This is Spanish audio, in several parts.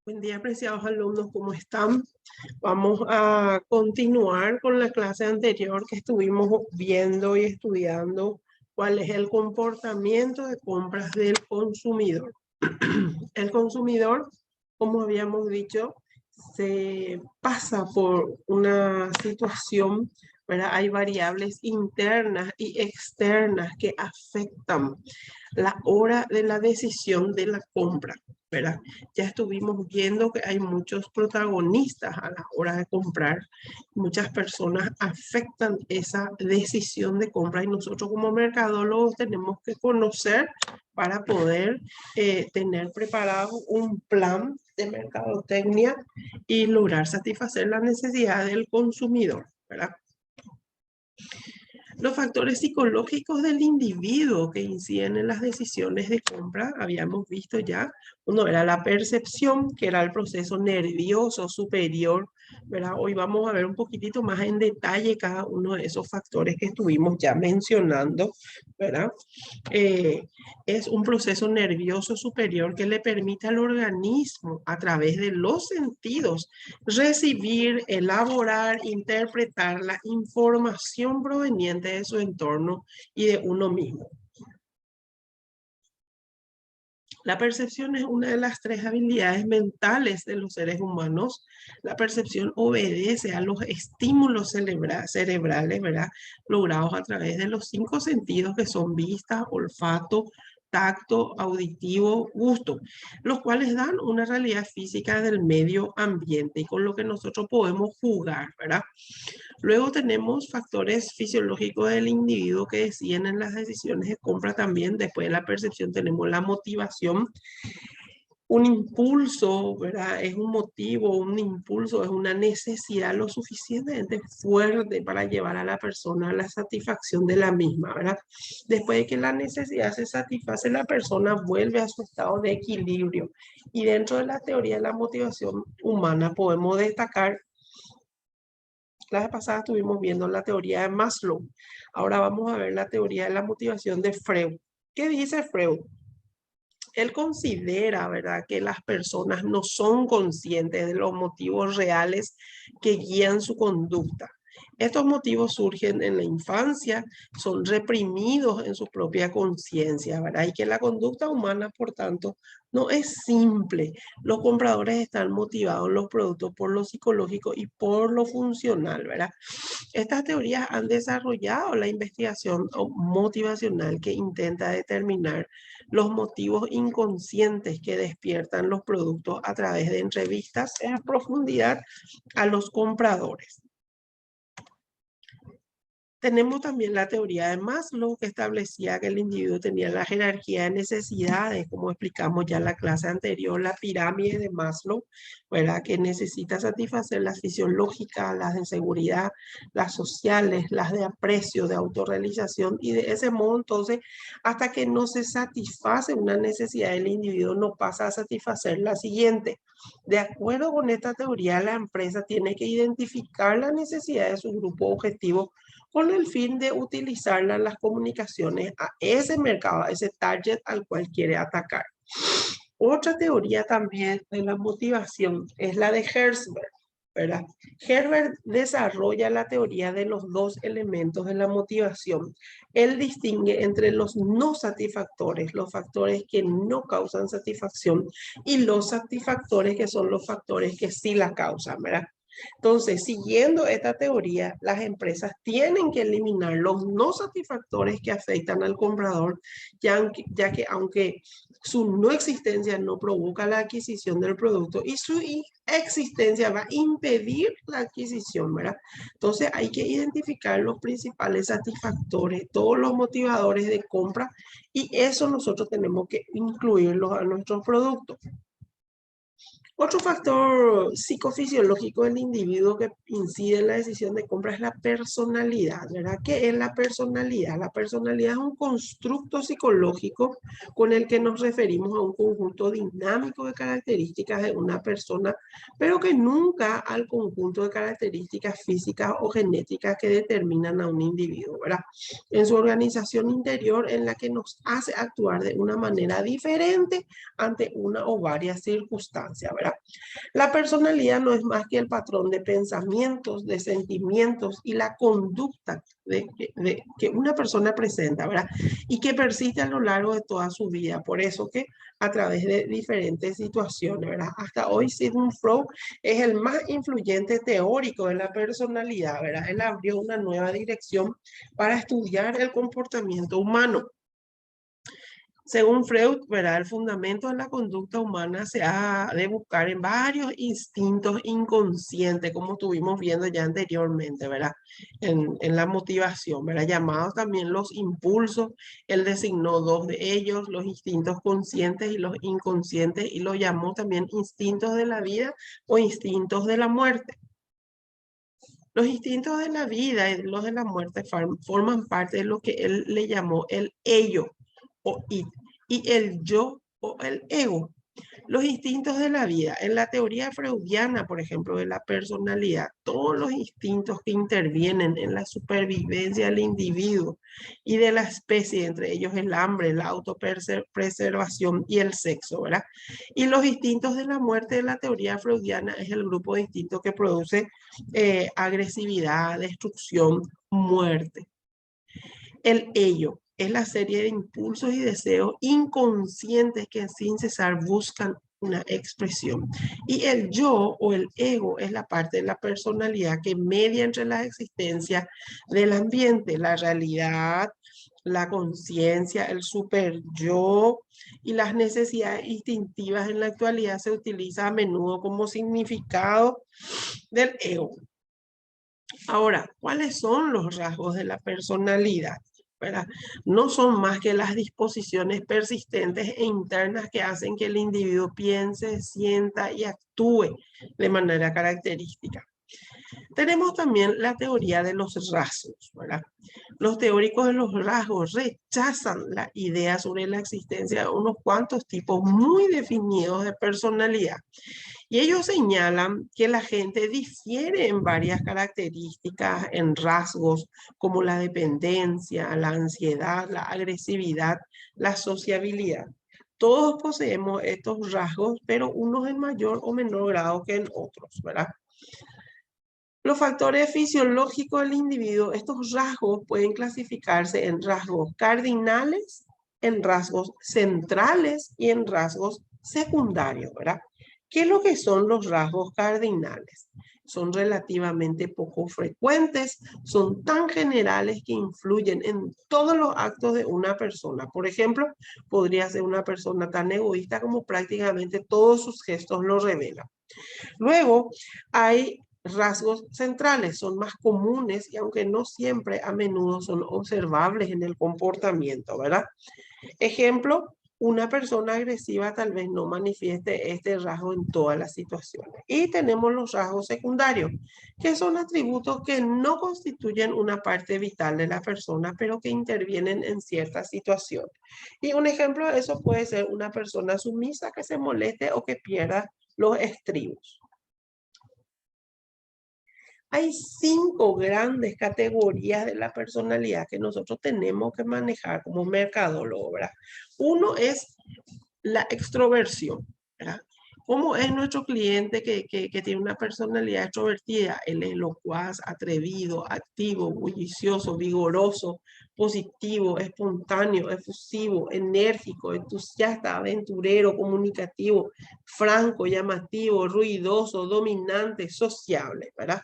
Buen día, apreciados alumnos, ¿cómo están? Vamos a continuar con la clase anterior que estuvimos viendo y estudiando cuál es el comportamiento de compras del consumidor. El consumidor, como habíamos dicho, se pasa por una situación, ¿verdad? Hay variables internas y externas que afectan la hora de la decisión de la compra, ¿verdad? Ya estuvimos viendo que hay muchos protagonistas a la hora de comprar. Muchas personas afectan esa decisión de compra y nosotros como mercadólogos tenemos que conocer para poder tener preparado un plan de mercadotecnia y lograr satisfacer la necesidad del consumidor, ¿verdad? Los factores psicológicos del individuo que inciden en las decisiones de compra, habíamos visto ya, uno era la percepción, que era el proceso nervioso superior, ¿verdad? Hoy vamos a ver un poquitito más en detalle cada uno de esos factores que estuvimos ya mencionando, ¿verdad? Es un proceso nervioso superior que le permite al organismo, a través de los sentidos, recibir, elaborar, interpretar la información proveniente de su entorno y de uno mismo. La percepción es una de las 3 habilidades mentales de los seres humanos. La percepción obedece a los estímulos cerebrales, ¿verdad? Logrados a través de los 5 sentidos que son vista, olfato, tacto, auditivo, gusto, los cuales dan una realidad física del medio ambiente y con lo que nosotros podemos jugar, ¿verdad? Luego tenemos factores fisiológicos del individuo que deciden en las decisiones de compra también. Después de la percepción tenemos la motivación, un impulso, ¿verdad? Es un motivo, un impulso, es una necesidad lo suficientemente fuerte para llevar a la persona a la satisfacción de la misma, ¿verdad? Después de que la necesidad se satisface, la persona vuelve a su estado de equilibrio. Y dentro de la teoría de la motivación humana podemos destacar. La vez pasada estuvimos viendo la teoría de Maslow. Ahora vamos a ver la teoría de la motivación de Freud. ¿Qué dice Freud? Él considera, ¿verdad?, que las personas no son conscientes de los motivos reales que guían su conducta. Estos motivos surgen en la infancia, son reprimidos en su propia conciencia, ¿verdad? Y que la conducta humana, por tanto, no es simple. Los compradores están motivados en los productos por lo psicológico y por lo funcional, ¿verdad? Estas teorías han desarrollado la investigación motivacional que intenta determinar los motivos inconscientes que despiertan los productos a través de entrevistas en profundidad a los compradores. Tenemos también la teoría de Maslow, que establecía que el individuo tenía la jerarquía de necesidades, como explicamos ya en la clase anterior, la pirámide de Maslow, ¿verdad?, que necesita satisfacer las fisiológicas, las de seguridad, las sociales, las de aprecio, de autorrealización, y de ese modo entonces, hasta que no se satisface una necesidad del individuo, no pasa a satisfacer la siguiente. De acuerdo con esta teoría, la empresa tiene que identificar la necesidad de su grupo objetivo con el fin de utilizarla en las comunicaciones a ese mercado, a ese target al cual quiere atacar. Otra teoría también de la motivación es la de Herzberg, ¿verdad? Herzberg desarrolla la teoría de los 2 elementos de la motivación. Él distingue entre los no satisfactores, los factores que no causan satisfacción, y los satisfactores, que son los factores que sí la causan, ¿verdad? Entonces, siguiendo esta teoría, las empresas tienen que eliminar los no satisfactores que afectan al comprador, ya que aunque su no existencia no provoca la adquisición del producto, y su existencia va a impedir la adquisición, ¿verdad? Entonces, hay que identificar los principales satisfactores, todos los motivadores de compra, y eso nosotros tenemos que incluirlos a nuestros productos. Otro factor psicofisiológico del individuo que incide en la decisión de compra es la personalidad, ¿verdad? ¿Qué es la personalidad? La personalidad es un constructo psicológico con el que nos referimos a un conjunto dinámico de características de una persona, pero que nunca al conjunto de características físicas o genéticas que determinan a un individuo, ¿verdad? En su organización interior, en la que nos hace actuar de una manera diferente ante una o varias circunstancias, ¿verdad? ¿verdad? La personalidad no es más que el patrón de pensamientos, de sentimientos y la conducta que una persona presenta, ¿verdad? Y que persiste a lo largo de toda su vida. Por eso que a través de diferentes situaciones, ¿verdad? Hasta hoy Sigmund Freud es el más influyente teórico de la personalidad, ¿verdad? Él abrió una nueva dirección para estudiar el comportamiento humano. Según Freud, ¿verdad? El fundamento de la conducta humana se ha de buscar en varios instintos inconscientes, como estuvimos viendo ya anteriormente, ¿verdad? En la motivación, ¿verdad? Llamados también los impulsos. Él designó dos de ellos, los instintos conscientes y los inconscientes, y los llamó también instintos de la vida o instintos de la muerte. Los instintos de la vida y los de la muerte forman parte de lo que él le llamó el ello o it, y el yo o el ego. Los instintos de la vida. En la teoría freudiana, por ejemplo, de la personalidad, todos los instintos que intervienen en la supervivencia del individuo y de la especie, entre ellos el hambre, la autopreservación y el sexo, ¿verdad? Y los instintos de la muerte de la teoría freudiana es el grupo de instintos que produce agresividad, destrucción, muerte. El ello es la serie de impulsos y deseos inconscientes que sin cesar buscan una expresión. Y el yo o el ego es la parte de la personalidad que media entre la existencia del ambiente, la realidad, la conciencia, el super yo y las necesidades instintivas. En la actualidad se utiliza a menudo como significado del ego. Ahora, ¿cuáles son los rasgos de la personalidad? ¿Verdad? No son más que las disposiciones persistentes e internas que hacen que el individuo piense, sienta y actúe de manera característica. Tenemos también la teoría de los rasgos, ¿verdad? Los teóricos de los rasgos rechazan la idea sobre la existencia de unos cuantos tipos muy definidos de personalidad. Y ellos señalan que la gente difiere en varias características, en rasgos como la dependencia, la ansiedad, la agresividad, la sociabilidad. Todos poseemos estos rasgos, pero unos en mayor o menor grado que en otros, ¿verdad? Los factores fisiológicos del individuo, estos rasgos pueden clasificarse en rasgos cardinales, en rasgos centrales y en rasgos secundarios, ¿verdad? ¿Qué es lo que son los rasgos cardinales? Son relativamente poco frecuentes, son tan generales que influyen en todos los actos de una persona. Por ejemplo, podría ser una persona tan egoísta como prácticamente todos sus gestos lo revelan. Luego, hay rasgos centrales, son más comunes y aunque no siempre, a menudo son observables en el comportamiento, ¿verdad? Ejemplo, una persona agresiva tal vez no manifieste este rasgo en todas las situaciones. Y tenemos los rasgos secundarios, que son atributos que no constituyen una parte vital de la persona, pero que intervienen en ciertas situaciones. Y un ejemplo de eso puede ser una persona sumisa que se moleste o que pierda los estribos. Hay 5 grandes categorías de la personalidad que nosotros tenemos que manejar como mercadólogo, ¿verdad? Uno es la extroversión, ¿verdad? ¿Cómo es nuestro cliente que tiene una personalidad extrovertida? Él es locuaz, atrevido, activo, bullicioso, vigoroso, positivo, espontáneo, efusivo, enérgico, entusiasta, aventurero, comunicativo, franco, llamativo, ruidoso, dominante, sociable, ¿verdad?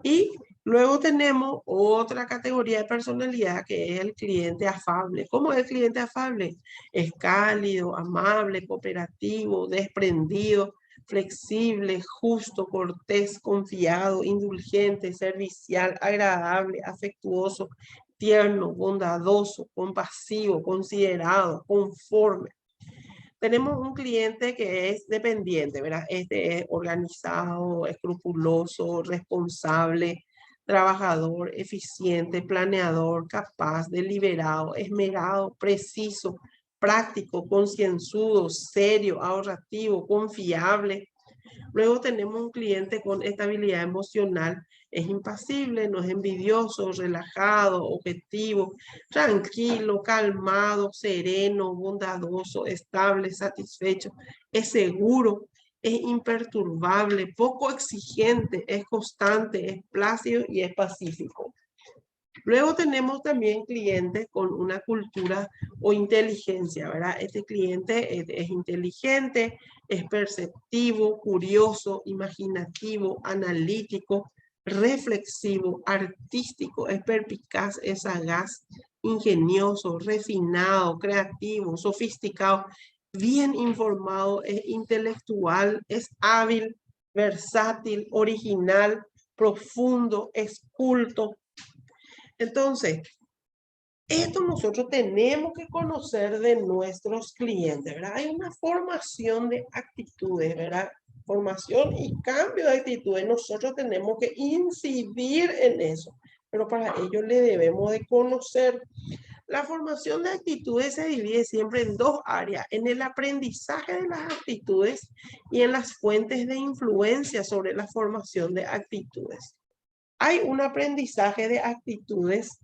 Y luego tenemos otra categoría de personalidad que es el cliente afable. ¿Cómo es el cliente afable? Es cálido, amable, cooperativo, desprendido, flexible, justo, cortés, confiado, indulgente, servicial, agradable, afectuoso, tierno, bondadoso, compasivo, considerado, conforme. Tenemos un cliente que es dependiente, ¿verdad? Este es organizado, escrupuloso, responsable, trabajador, eficiente, planeador, capaz, deliberado, esmerado, preciso, práctico, concienzudo, serio, ahorrativo, confiable. Luego tenemos un cliente con estabilidad emocional, es impasible, no es envidioso, relajado, objetivo, tranquilo, calmado, sereno, bondadoso, estable, satisfecho, es seguro es imperturbable, poco exigente, es constante, es plácido y es pacífico. Luego tenemos también clientes con una cultura o inteligencia, ¿verdad? Este cliente es inteligente, es perceptivo, curioso, imaginativo, analítico, reflexivo, artístico, es perspicaz, es sagaz, ingenioso, refinado, creativo, sofisticado, bien informado, es intelectual, es hábil, versátil, original, profundo, es culto. Entonces, esto nosotros tenemos que conocer de nuestros clientes, ¿verdad? Hay una formación de actitudes, ¿verdad? Formación y cambio de actitudes. Nosotros tenemos que incidir en eso, pero para ello le debemos de conocer. La formación de actitudes se divide siempre en dos áreas, en el aprendizaje de las actitudes y en las fuentes de influencia sobre la formación de actitudes. Hay un aprendizaje de actitudes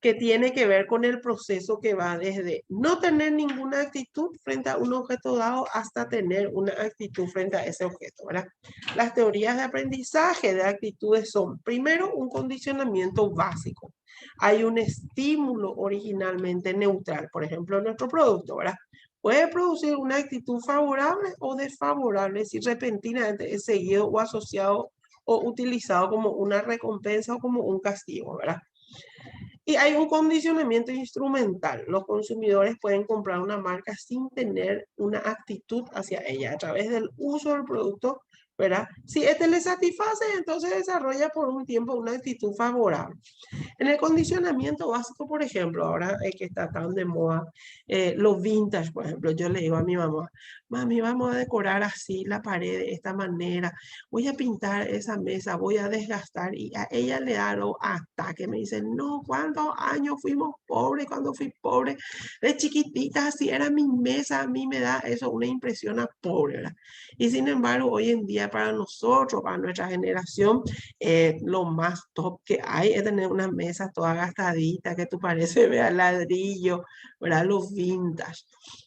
que tiene que ver con el proceso que va desde no tener ninguna actitud frente a un objeto dado hasta tener una actitud frente a ese objeto, ¿verdad? Las teorías de aprendizaje de actitudes son, primero, un condicionamiento básico. Hay un estímulo originalmente neutral, por ejemplo, nuestro producto, ¿verdad? Puede producir una actitud favorable o desfavorable si repentinamente es seguido o asociado o utilizado como una recompensa o como un castigo, ¿verdad? Y hay un condicionamiento instrumental. Los consumidores pueden comprar una marca sin tener una actitud hacia ella a través del uso del producto, ¿verdad? Si este les satisface, entonces desarrolla por un tiempo una actitud favorable. En el condicionamiento básico, por ejemplo, ahora que está tan de moda, los vintage, por ejemplo, yo le digo a mi mamá, mami, vamos a decorar así la pared de esta manera, voy a pintar esa mesa, voy a desgastar, y a ella le da lo ataque, me dice, no, ¿cuántos años fuimos pobres? Cuando fui pobre, de chiquitita, así era mi mesa, a mí me da eso, una impresión a pobre, ¿verdad? Y sin embargo, hoy en día para nosotros, para nuestra generación, lo más top que hay es tener una mesa toda gastadita, que tú parece vea ladrillo, ¿verdad? Los vintage.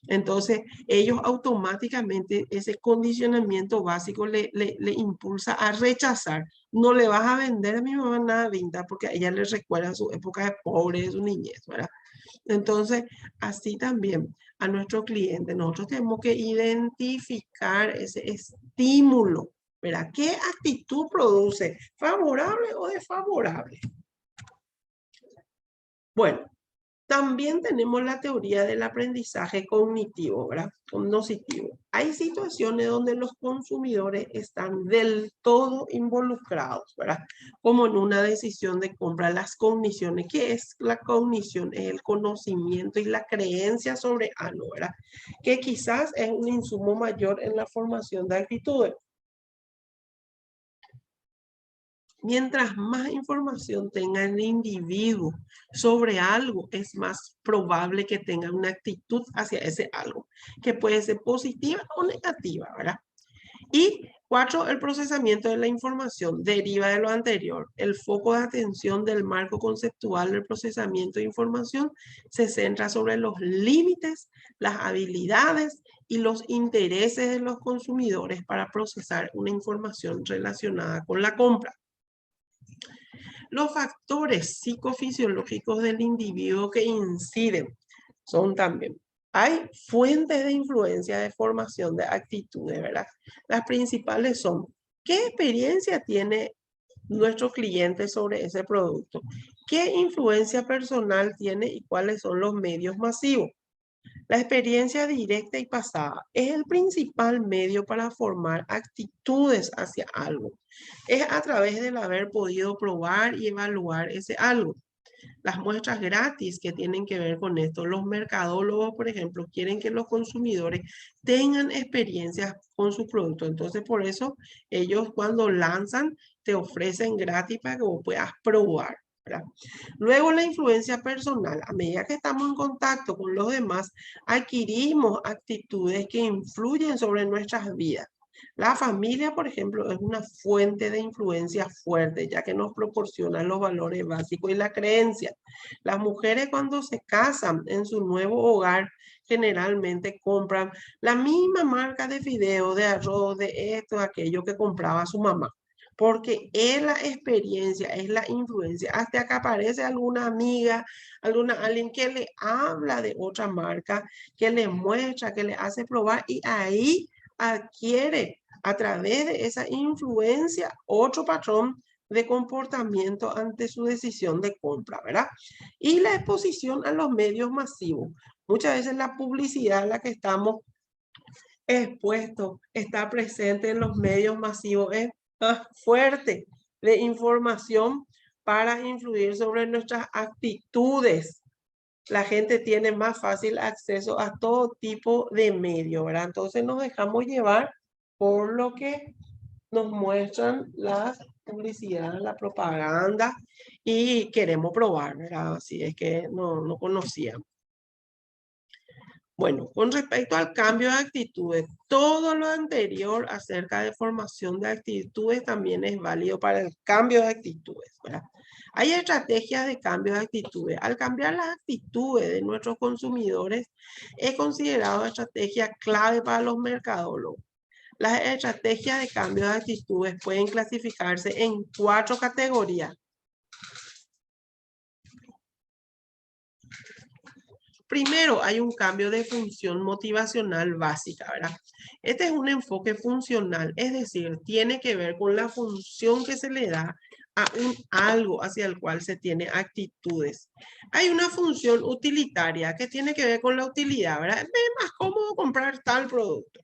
Entonces, ellos automáticamente ese condicionamiento básico le impulsa a rechazar. No le vas a vender a mi mamá nada vintage porque a ella le recuerda su época de pobre, de su niñez, ¿verdad? Entonces, así también a nuestro cliente, nosotros tenemos que identificar ese estímulo, ¿verdad? ¿Qué actitud produce? ¿Favorable o desfavorable? Bueno, también tenemos la teoría del aprendizaje cognitivo, ¿verdad? Cognoscitivo. Hay situaciones donde los consumidores están del todo involucrados, ¿verdad? Como en una decisión de compra, las cogniciones. ¿Qué es la cognición? Es el conocimiento y la creencia sobre algo, ¿verdad? Que quizás es un insumo mayor en la formación de actitudes. Mientras más información tenga el individuo sobre algo, es más probable que tenga una actitud hacia ese algo, que puede ser positiva o negativa, ¿verdad? Y 4, el procesamiento de la información deriva de lo anterior. El foco de atención del marco conceptual del procesamiento de información se centra sobre los límites, las habilidades y los intereses de los consumidores para procesar una información relacionada con la compra. Los factores psicofisiológicos del individuo que inciden son también, hay fuentes de influencia de formación de actitudes, ¿verdad? Las principales son, ¿qué experiencia tiene nuestro cliente sobre ese producto? ¿Qué influencia personal tiene y cuáles son los medios masivos? La experiencia directa y pasada es el principal medio para formar actitudes hacia algo. Es a través del haber podido probar y evaluar ese algo. Las muestras gratis que tienen que ver con esto. Los mercadólogos, por ejemplo, quieren que los consumidores tengan experiencias con su producto. Entonces, por eso ellos cuando lanzan te ofrecen gratis para que vos puedas probar, ¿verdad? Luego la influencia personal. A medida que estamos en contacto con los demás, adquirimos actitudes que influyen sobre nuestras vidas. La familia, por ejemplo, es una fuente de influencia fuerte, ya que nos proporciona los valores básicos y la creencia. Las mujeres cuando se casan en su nuevo hogar generalmente compran la misma marca de fideo, de arroz, de esto, aquello que compraba su mamá. Porque es la experiencia, es la influencia. Hasta que aparece alguna amiga, alguien que le habla de otra marca, que le muestra, que le hace probar y ahí adquiere a través de esa influencia otro patrón de comportamiento ante su decisión de compra, ¿verdad? Y la exposición a los medios masivos. Muchas veces la publicidad en la que estamos expuestos está presente en los medios masivos, es fuerte de información para influir sobre nuestras actitudes. La gente tiene más fácil acceso a todo tipo de medios, ¿verdad? Entonces nos dejamos llevar por lo que nos muestran las publicidades, la propaganda y queremos probar, ¿verdad? Así es que no conocíamos. Bueno, con respecto al cambio de actitudes, todo lo anterior acerca de formación de actitudes también es válido para el cambio de actitudes, ¿verdad? Hay estrategias de cambio de actitudes. Al cambiar las actitudes de nuestros consumidores, es considerado estrategia clave para los mercadólogos. Las estrategias de cambio de actitudes pueden clasificarse en 4 categorías. Primero, hay un cambio de función motivacional básica, ¿verdad? Este es un enfoque funcional, es decir, tiene que ver con la función que se le da a un algo hacia el cual se tiene actitudes. Hay una función utilitaria que tiene que ver con la utilidad, ¿verdad? Es más cómodo comprar tal producto.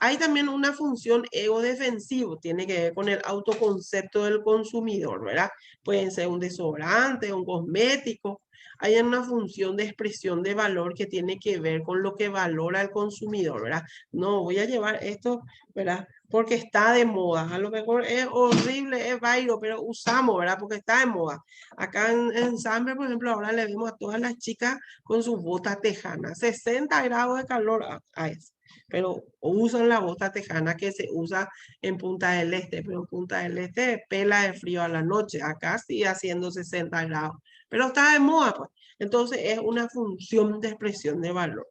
Hay también una función ego defensivo, tiene que ver con el autoconcepto del consumidor, ¿verdad? Pueden ser un desodorante, un cosmético. Hay una función de expresión de valor que tiene que ver con lo que valora el consumidor, ¿verdad? No, voy a llevar esto, ¿verdad? Porque está de moda. A lo mejor es horrible, es vairo, pero usamos, ¿verdad? Porque está de moda. Acá en Samber, por ejemplo, ahora le vemos a todas las chicas con sus botas tejanas. 60 grados de calor a eso, pero usan la bota tejana que se usa en Punta del Este, pero en Punta del Este pela de frío a la noche, acá sigue haciendo 60 grados, pero está de moda, pues. Entonces es una función de expresión de valor.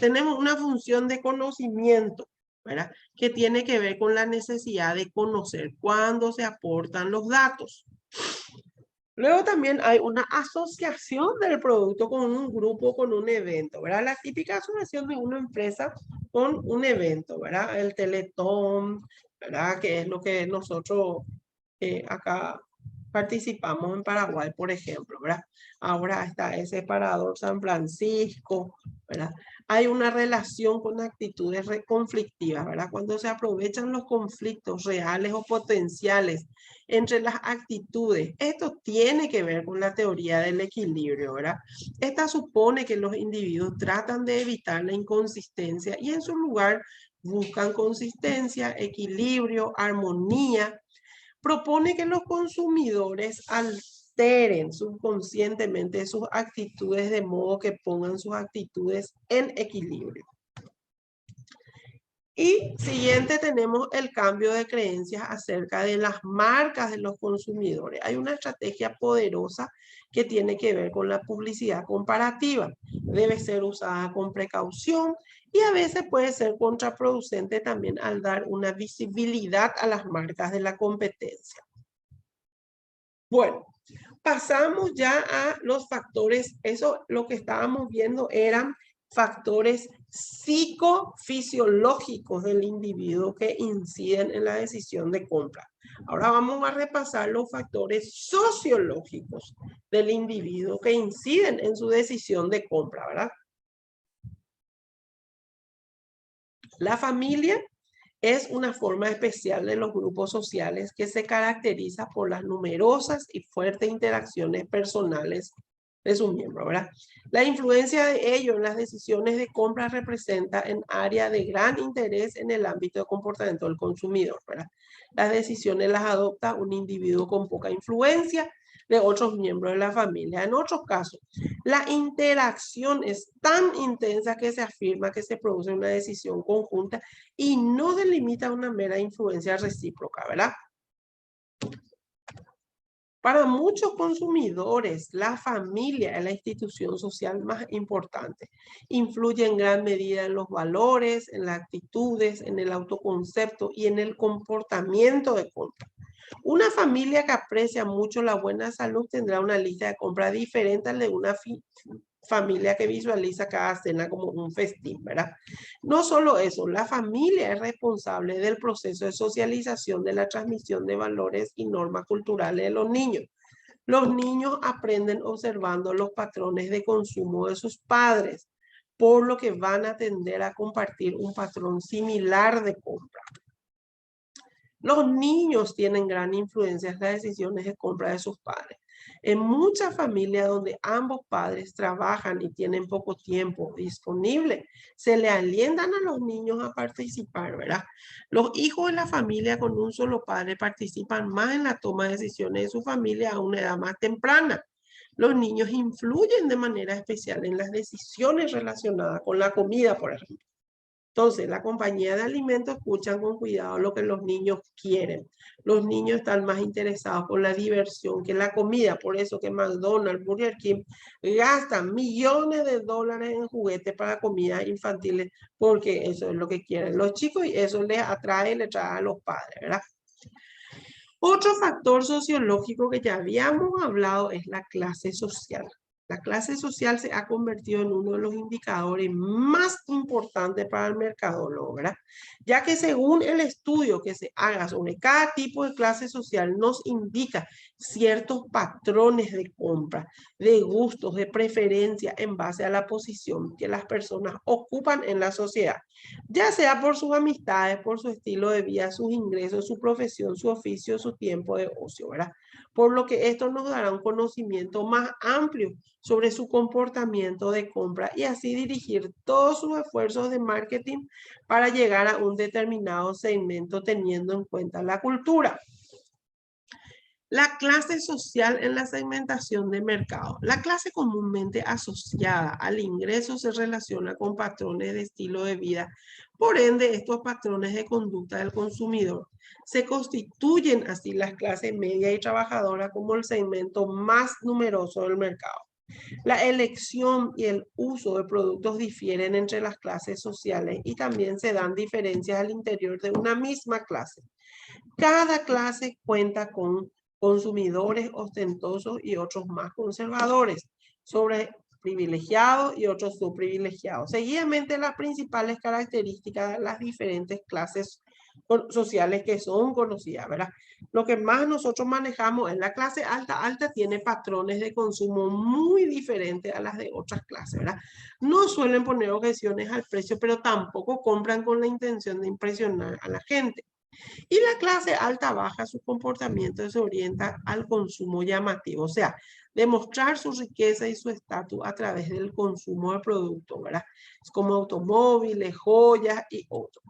Tenemos una función de conocimiento, ¿verdad? Que tiene que ver con la necesidad de conocer cuándo se aportan los datos. Luego también hay una asociación del producto con un grupo, con un evento, ¿verdad? La típica asociación de una empresa con un evento, ¿verdad? El Teletón, ¿verdad? Que es lo que nosotros acá participamos en Paraguay, por ejemplo, ¿verdad? Ahora está ese Parador San Francisco, ¿verdad? Hay una relación con actitudes conflictivas, ¿verdad? Cuando se aprovechan los conflictos reales o potenciales entre las actitudes. Esto tiene que ver con la teoría del equilibrio, ¿verdad? Esta supone que los individuos tratan de evitar la inconsistencia y en su lugar buscan consistencia, equilibrio, armonía. Propone que los consumidores alteren subconscientemente sus actitudes de modo que pongan sus actitudes en equilibrio. Y siguiente tenemos el cambio de creencias acerca de las marcas de los consumidores. Hay una estrategia poderosa que tiene que ver con la publicidad comparativa. Debe ser usada con precaución y a veces puede ser contraproducente también al dar una visibilidad a las marcas de la competencia. Bueno, pasamos ya a los factores. Eso lo que estábamos viendo eran factores psicofisiológicos del individuo que inciden en la decisión de compra. Ahora vamos a repasar los factores sociológicos del individuo que inciden en su decisión de compra, ¿verdad? La familia es una forma especial de los grupos sociales que se caracteriza por las numerosas y fuertes interacciones personales de sus miembros, ¿verdad? La influencia de ellos en las decisiones de compra representa en área de gran interés en el ámbito de comportamiento del consumidor, ¿verdad? Las decisiones las adopta un individuo con poca influencia de otros miembros de la familia. En otros casos, la interacción es tan intensa que se afirma que se produce una decisión conjunta y no delimita una mera influencia recíproca, ¿verdad? Para muchos consumidores, la familia es la institución social más importante. Influye en gran medida en los valores, en las actitudes, en el autoconcepto y en el comportamiento de compra. Una familia que aprecia mucho la buena salud tendrá una lista de compra diferente a la de una familia que visualiza cada cena como un festín, ¿verdad? No solo eso, la familia es responsable del proceso de socialización, de la transmisión de valores y normas culturales de los niños. Los niños aprenden observando los patrones de consumo de sus padres, por lo que van a tender a compartir un patrón similar de compra. Los niños tienen gran influencia en las decisiones de compra de sus padres. En muchas familias donde ambos padres trabajan y tienen poco tiempo disponible, se le alientan a los niños a participar, ¿verdad? Los hijos de la familia con un solo padre participan más en la toma de decisiones de su familia a una edad más temprana. Los niños influyen de manera especial en las decisiones relacionadas con la comida, por ejemplo. Entonces, la compañía de alimentos escuchan con cuidado lo que los niños quieren. Los niños están más interesados por la diversión que la comida. Por eso que McDonald's, Burger King gastan millones de dólares en juguetes para comidas infantiles porque eso es lo que quieren los chicos y eso les atrae y les trae a los padres, ¿verdad? Otro factor sociológico que ya habíamos hablado es la clase social. La clase social se ha convertido en uno de los indicadores más importantes para el mercadólogo, ¿verdad? Ya que según el estudio que se haga sobre cada tipo de clase social nos indica ciertos patrones de compra, de gustos, de preferencia en base a la posición que las personas ocupan en la sociedad, ya sea por sus amistades, por su estilo de vida, sus ingresos, su profesión, su oficio, su tiempo de ocio, ¿verdad? Por lo que esto nos dará un conocimiento más amplio sobre su comportamiento de compra y así dirigir todos sus esfuerzos de marketing para llegar a un determinado segmento teniendo en cuenta la cultura. La clase social en la segmentación de mercado. La clase comúnmente asociada al ingreso se relaciona con patrones de estilo de vida. Por ende, estos patrones de conducta del consumidor se constituyen así las clases media y trabajadora como el segmento más numeroso del mercado. La elección y el uso de productos difieren entre las clases sociales y también se dan diferencias al interior de una misma clase. Cada clase cuenta con consumidores ostentosos y otros más conservadores, sobre privilegiados y otros subprivilegiados. Seguidamente, las principales características de las diferentes clases sociales que son conocidas, ¿verdad? Lo que más nosotros manejamos en la clase alta. Alta tiene patrones de consumo muy diferentes a las de otras clases, ¿verdad? No suelen poner objeciones al precio, pero tampoco compran con la intención de impresionar a la gente. Y la clase alta baja, su comportamiento se orienta al consumo llamativo, o sea, demostrar su riqueza y su estatus a través del consumo de productos, ¿verdad? Es como automóviles, joyas y otros.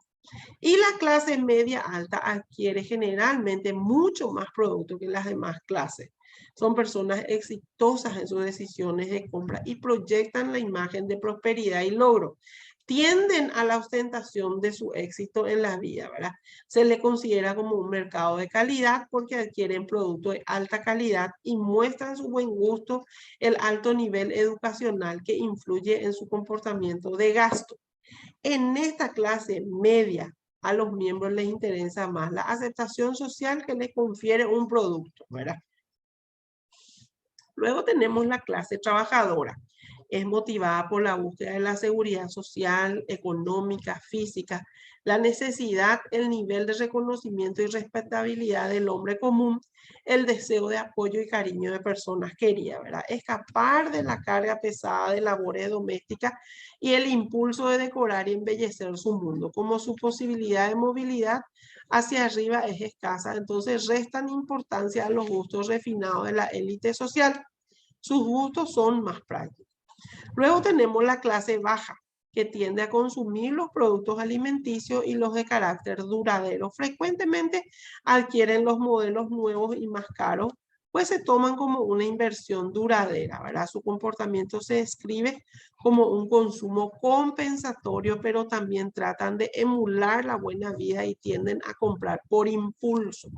Y la clase media alta adquiere generalmente mucho más producto que las demás clases. Son personas exitosas en sus decisiones de compra y proyectan la imagen de prosperidad y logro. Tienden a la ostentación de su éxito en la vida, ¿verdad? Se le considera como un mercado de calidad porque adquieren productos de alta calidad y muestran su buen gusto, el alto nivel educacional que influye en su comportamiento de gasto. En esta clase media, a los miembros les interesa más la aceptación social que les confiere un producto, ¿verdad? Luego tenemos la clase trabajadora. Es motivada por la búsqueda de la seguridad social, económica, física, la necesidad, el nivel de reconocimiento y respetabilidad del hombre común, el deseo de apoyo y cariño de personas queridas, ¿verdad? Escapar de la carga pesada de labores domésticas y el impulso de decorar y embellecer su mundo. Como su posibilidad de movilidad hacia arriba es escasa, entonces restan importancia a los gustos refinados de la élite social. Sus gustos son más prácticos. Luego tenemos la clase baja, que tiende a consumir los productos alimenticios y los de carácter duradero. Frecuentemente adquieren los modelos nuevos y más caros, pues se toman como una inversión duradera, ¿verdad? Su comportamiento se describe como un consumo compensatorio, pero también tratan de emular la buena vida y tienden a comprar por impulso.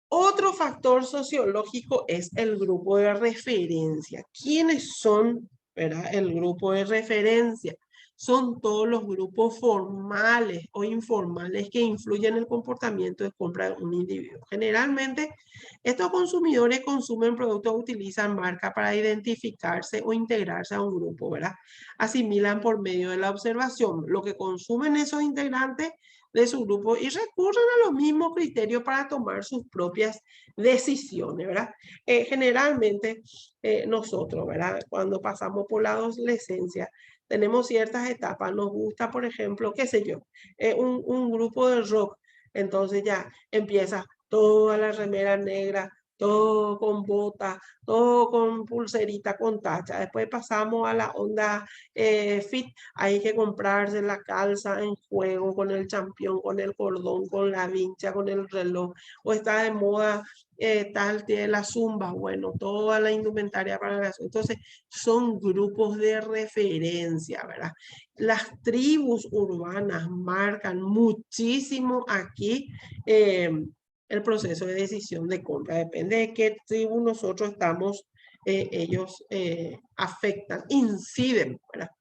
Otro factor sociológico es el grupo de referencia. ¿Quiénes son, verdad, el grupo de referencia? Son todos los grupos formales o informales que influyen en el comportamiento de compra de un individuo. Generalmente, estos consumidores consumen productos o utilizan marcas para identificarse o integrarse a un grupo, ¿verdad? Asimilan por medio de la observación lo que consumen esos integrantes de su grupo y recurren a los mismos criterios para tomar sus propias decisiones, ¿verdad? Generalmente nosotros, ¿verdad? Cuando pasamos por la adolescencia, tenemos ciertas etapas, nos gusta, por ejemplo, qué sé yo, un grupo de rock, entonces ya empieza toda la remera negra, todo con bota, todo con pulserita, con tacha. Después pasamos a la onda fit, hay que comprarse la calza en juego con el champión, con el cordón, con la vincha, con el reloj, o está de moda tal, tiene la zumba, bueno, toda la indumentaria para eso. Entonces, son grupos de referencia, ¿verdad? Las tribus urbanas marcan muchísimo aquí el proceso de decisión de compra. Depende de qué tribu nosotros estamos, ellos afectan, inciden, ¿verdad?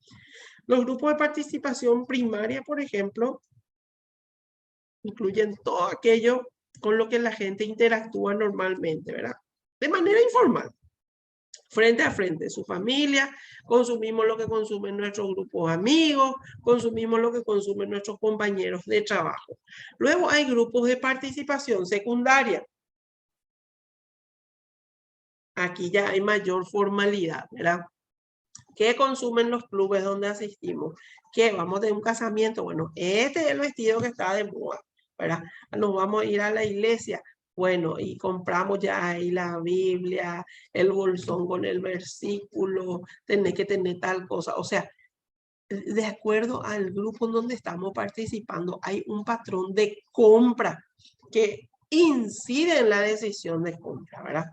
Los grupos de participación primaria, por ejemplo, incluyen todo aquello con lo que la gente interactúa normalmente, ¿verdad? De manera informal, frente a frente, su familia, consumimos lo que consumen nuestros grupos amigos, consumimos lo que consumen nuestros compañeros de trabajo. Luego hay grupos de participación secundaria. Aquí ya hay mayor formalidad, ¿verdad? ¿Qué consumen los clubes donde asistimos? ¿Qué? Vamos de un casamiento. Bueno, este es el vestido que está de moda, ¿verdad? Nos vamos a ir a la iglesia. Bueno, y compramos ya ahí la Biblia, el bolsón con el versículo, tenés que tener tal cosa. O sea, de acuerdo al grupo en donde estamos participando, hay un patrón de compra que incide en la decisión de compra, ¿verdad?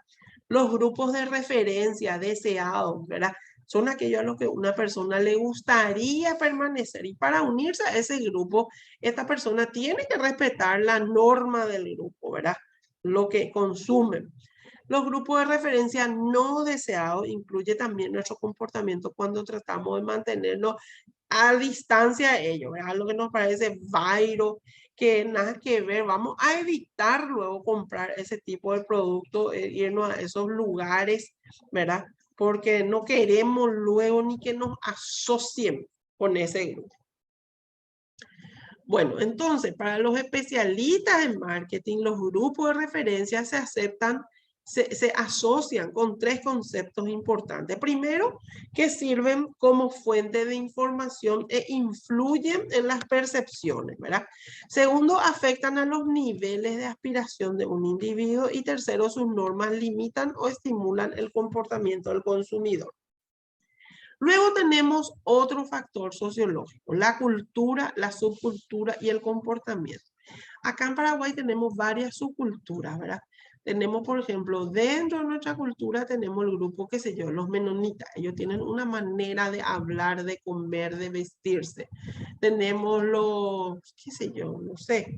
Los grupos de referencia deseados, ¿verdad? Son aquellos a los que una persona le gustaría permanecer y para unirse a ese grupo, esta persona tiene que respetar la norma del grupo, ¿verdad? Lo que consumen. Los grupos de referencia no deseados incluye también nuestro comportamiento cuando tratamos de mantenernos a distancia de ellos, ¿verdad? Lo que nos parece vairo, que nada que ver, vamos a evitar luego comprar ese tipo de producto, irnos a esos lugares, ¿verdad? Porque no queremos luego ni que nos asocien con ese grupo. Bueno, entonces, para los especialistas en marketing, los grupos de referencia se aceptan, se asocian con tres conceptos importantes. Primero, que sirven como fuente de información e influyen en las percepciones, ¿verdad? Segundo, afectan a los niveles de aspiración de un individuo. Y tercero, sus normas limitan o estimulan el comportamiento del consumidor. Luego tenemos otro factor sociológico, la cultura, la subcultura y el comportamiento. Acá en Paraguay tenemos varias subculturas, ¿verdad? Tenemos, por ejemplo, dentro de nuestra cultura tenemos el grupo, qué sé yo, los menonitas. Ellos tienen una manera de hablar, de comer, de vestirse. Tenemos los, qué sé yo, no sé,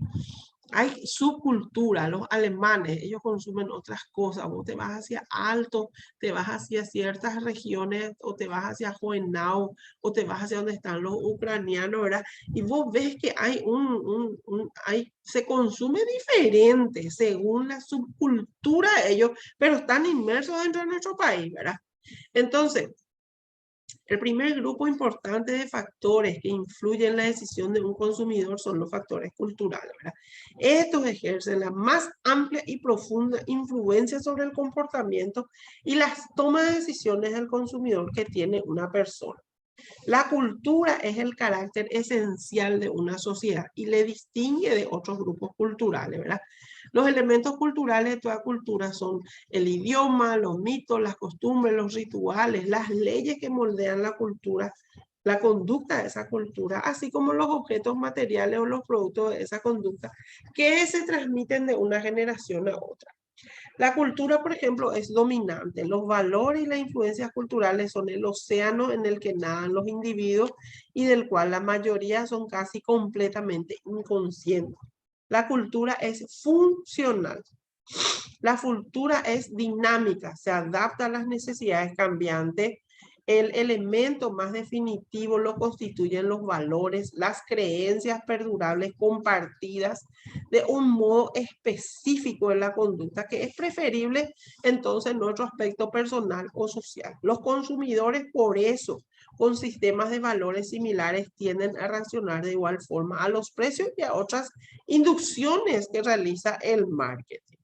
hay subcultura, los alemanes, ellos consumen otras cosas, vos te vas hacia Alto, te vas hacia ciertas regiones, o te vas hacia Hohenau, o te vas hacia donde están los ucranianos, ¿verdad? Y vos ves que hay se consume diferente según la subcultura de ellos, pero están inmersos dentro de nuestro país, ¿verdad? Entonces, el primer grupo importante de factores que influyen en la decisión de un consumidor son los factores culturales, ¿verdad? Estos ejercen la más amplia y profunda influencia sobre el comportamiento y las tomas de decisiones del consumidor que tiene una persona. La cultura es el carácter esencial de una sociedad y le distingue de otros grupos culturales, ¿verdad? Los elementos culturales de toda cultura son el idioma, los mitos, las costumbres, los rituales, las leyes que moldean la cultura, la conducta de esa cultura, así como los objetos materiales o los productos de esa conducta que se transmiten de una generación a otra. La cultura, por ejemplo, es dominante. Los valores y las influencias culturales son el océano en el que nadan los individuos y del cual la mayoría son casi completamente inconscientes. La cultura es funcional. La cultura es dinámica, se adapta a las necesidades cambiantes. El elemento más definitivo lo constituyen los valores, las creencias perdurables compartidas de un modo específico en la conducta que es preferible entonces en nuestro aspecto personal o social. Los consumidores por eso con sistemas de valores similares tienden a reaccionar de igual forma a los precios y a otras inducciones que realiza el marketing.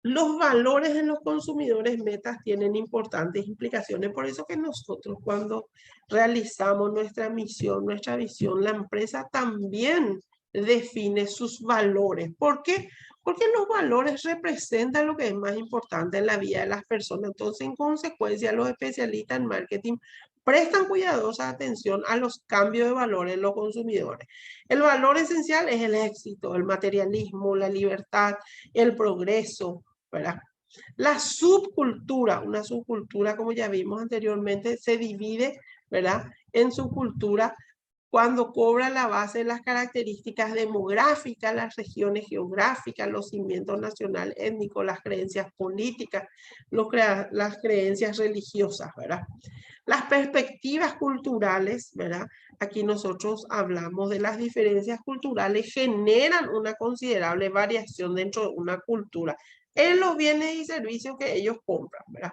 Los valores de los consumidores metas tienen importantes implicaciones, por eso que nosotros cuando realizamos nuestra misión, nuestra visión, la empresa también define sus valores. ¿Por qué? Porque los valores representan lo que es más importante en la vida de las personas. Entonces, en consecuencia, los especialistas en marketing prestan cuidadosa atención a los cambios de valores en los consumidores. El valor esencial es el éxito, el materialismo, la libertad, el progreso, ¿verdad? La subcultura, una subcultura, como ya vimos anteriormente, se divide, ¿verdad?, en subcultura cuando cobra la base de las características demográficas, las regiones geográficas, los cimientos nacional, étnicos, las creencias políticas, las creencias religiosas, ¿verdad? Las perspectivas culturales, ¿verdad? Aquí nosotros hablamos de las diferencias culturales, generan una considerable variación dentro de una cultura en los bienes y servicios que ellos compran, ¿verdad?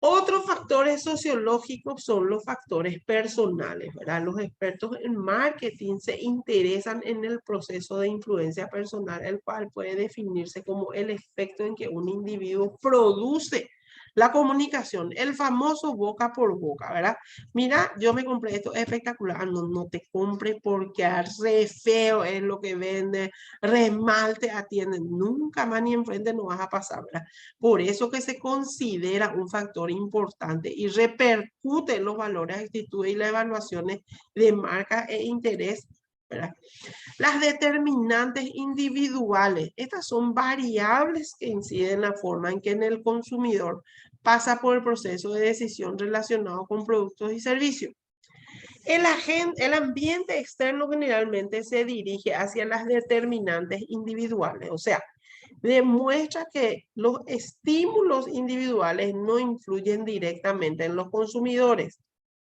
Otros factores sociológicos son los factores personales, ¿verdad? Los expertos en marketing se interesan en el proceso de influencia personal, el cual puede definirse como el efecto en que un individuo produce la comunicación, el famoso boca por boca, ¿verdad? Mira, yo me compré esto, es espectacular. No, no te compre porque re feo es lo que vende, re mal te atienden. Nunca más ni enfrente no vas a pasar, ¿verdad? Por eso que se considera un factor importante y repercute en los valores, actitudes y las evaluaciones de marca e interés, ¿verdad? Las determinantes individuales, estas son variables que inciden en la forma en que el consumidor pasa por el proceso de decisión relacionado con productos y servicios. El ambiente externo generalmente se dirige hacia las determinantes individuales, o sea, demuestra que los estímulos individuales no influyen directamente en los consumidores.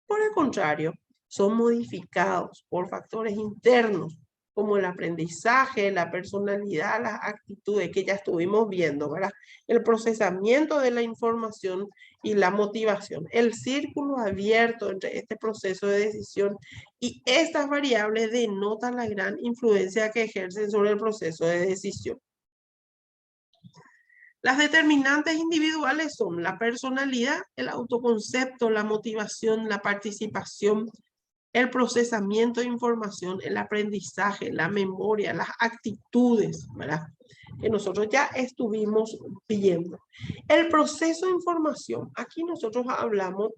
Por el contrario, son modificados por factores internos como el aprendizaje, la personalidad, las actitudes que ya estuvimos viendo, ¿verdad? El procesamiento de la información y la motivación, el círculo abierto entre este proceso de decisión y estas variables denotan la gran influencia que ejercen sobre el proceso de decisión. Las determinantes individuales son la personalidad, el autoconcepto, la motivación, la participación, el procesamiento de información, el aprendizaje, la memoria, las actitudes, ¿verdad? Que nosotros ya estuvimos viendo. El proceso de información, aquí nosotros hablamos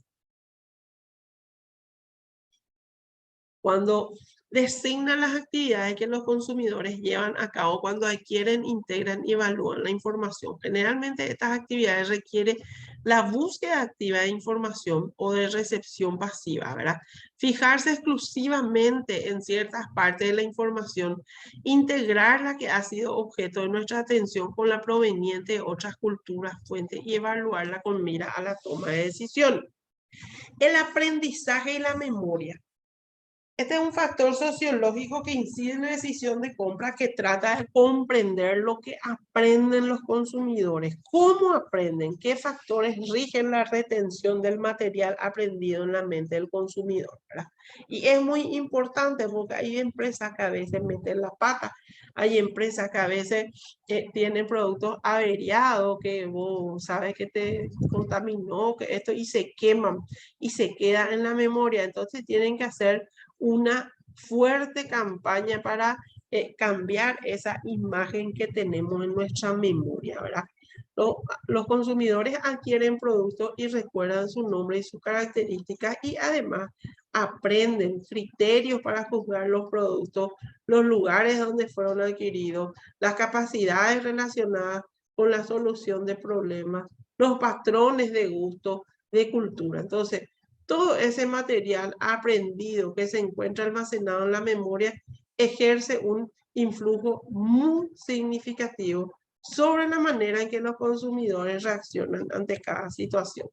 cuando designan las actividades que los consumidores llevan a cabo cuando adquieren, integran y evalúan la información. Generalmente estas actividades requieren la búsqueda activa de información o de recepción pasiva, ¿verdad? Fijarse exclusivamente en ciertas partes de la información, integrar la que ha sido objeto de nuestra atención con la proveniente de otras culturas, fuentes y evaluarla con mira a la toma de decisión. El aprendizaje y la memoria. Este es un factor sociológico que incide en la decisión de compra que trata de comprender lo que aprenden los consumidores, cómo aprenden, qué factores rigen la retención del material aprendido en la mente del consumidor, ¿verdad? Y es muy importante porque hay empresas que a veces meten la pata, hay empresas que a veces tienen productos averiados, que vos sabes que te contaminó, que esto, y se queman y se queda en la memoria, entonces tienen que hacer una fuerte campaña para cambiar esa imagen que tenemos en nuestra memoria, ¿verdad? Los consumidores adquieren productos y recuerdan su nombre y sus características y además aprenden criterios para juzgar los productos, los lugares donde fueron adquiridos, las capacidades relacionadas con la solución de problemas, los patrones de gusto, de cultura. Entonces, todo ese material aprendido que se encuentra almacenado en la memoria ejerce un influjo muy significativo sobre la manera en que los consumidores reaccionan ante cada situación.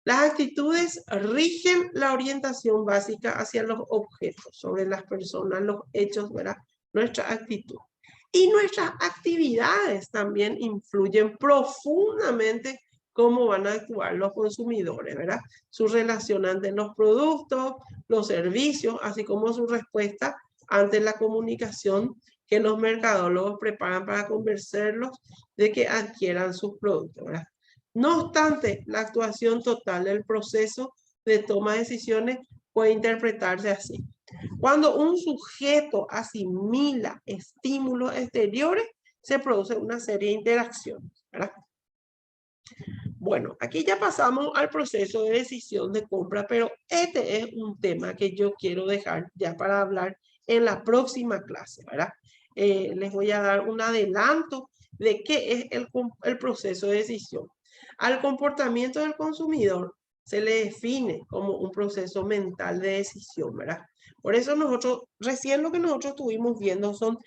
Las actitudes rigen la orientación básica hacia los objetos, sobre las personas, los hechos, ¿verdad? Nuestra actitud. Y nuestras actividades también influyen profundamente cómo van a actuar los consumidores, ¿verdad? Su relación ante los productos, los servicios, así como su respuesta ante la comunicación que los mercadólogos preparan para convencerlos de que adquieran sus productos, ¿verdad? No obstante, la actuación total del proceso de toma de decisiones puede interpretarse así. Cuando un sujeto asimila estímulos exteriores, se produce una serie de interacciones, ¿verdad? Bueno, aquí ya pasamos al proceso de decisión de compra, pero este es un tema que yo quiero dejar ya para hablar en la próxima clase, ¿verdad? Les voy a dar un adelanto de qué es el proceso de decisión. Al comportamiento del consumidor se le define como un proceso mental de decisión, ¿verdad? Por eso recién lo que nosotros estuvimos viendo son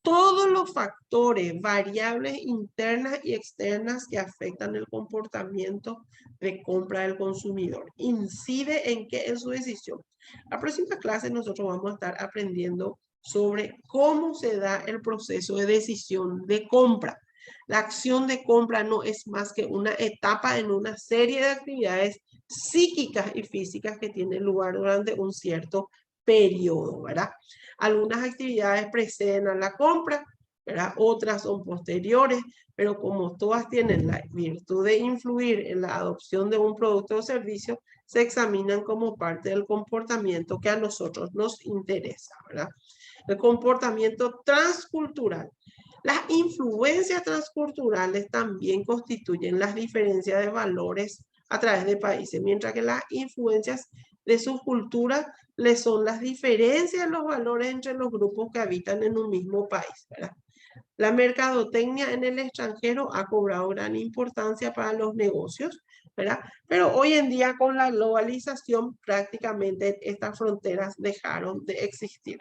todos los factores, variables internas y externas que afectan el comportamiento de compra del consumidor. Incide en qué es su decisión. La próxima clase nosotros vamos a estar aprendiendo sobre cómo se da el proceso de decisión de compra. La acción de compra no es más que una etapa en una serie de actividades psíquicas y físicas que tienen lugar durante un cierto periodo, ¿verdad? Algunas actividades preceden a la compra, ¿verdad? Otras son posteriores, pero como todas tienen la virtud de influir en la adopción de un producto o servicio, se examinan como parte del comportamiento que a nosotros nos interesa, ¿verdad? El comportamiento transcultural. Las influencias transculturales también constituyen las diferencias de valores a través de países, mientras que las influencias de sus culturas les son las diferencias en los valores entre los grupos que habitan en un mismo país, ¿verdad? La mercadotecnia en el extranjero ha cobrado gran importancia para los negocios, ¿verdad? Pero hoy en día con la globalización prácticamente estas fronteras dejaron de existir.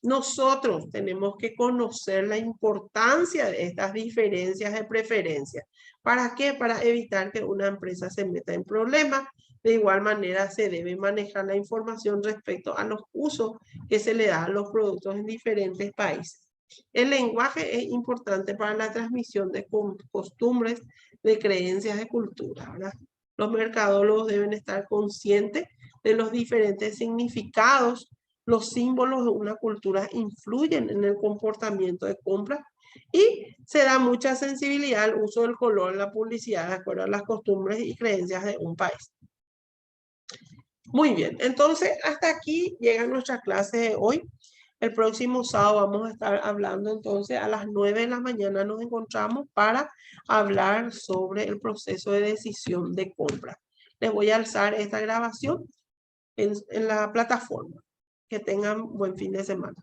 Nosotros tenemos que conocer la importancia de estas diferencias de preferencia. ¿Para qué? Para evitar que una empresa se meta en problemas. De igual manera, se debe manejar la información respecto a los usos que se le da a los productos en diferentes países. El lenguaje es importante para la transmisión de costumbres, de creencias, de cultura, ¿verdad? Los mercadólogos deben estar conscientes de los diferentes significados. Los símbolos de una cultura influyen en el comportamiento de compra y se da mucha sensibilidad al uso del color en la publicidad de acuerdo a las costumbres y creencias de un país. Muy bien, entonces hasta aquí llega nuestra clase de hoy. El próximo sábado vamos a estar hablando entonces a las 9 de la mañana nos encontramos para hablar sobre el proceso de decisión de compra. Les voy a alzar esta grabación en la plataforma. Que tengan buen fin de semana.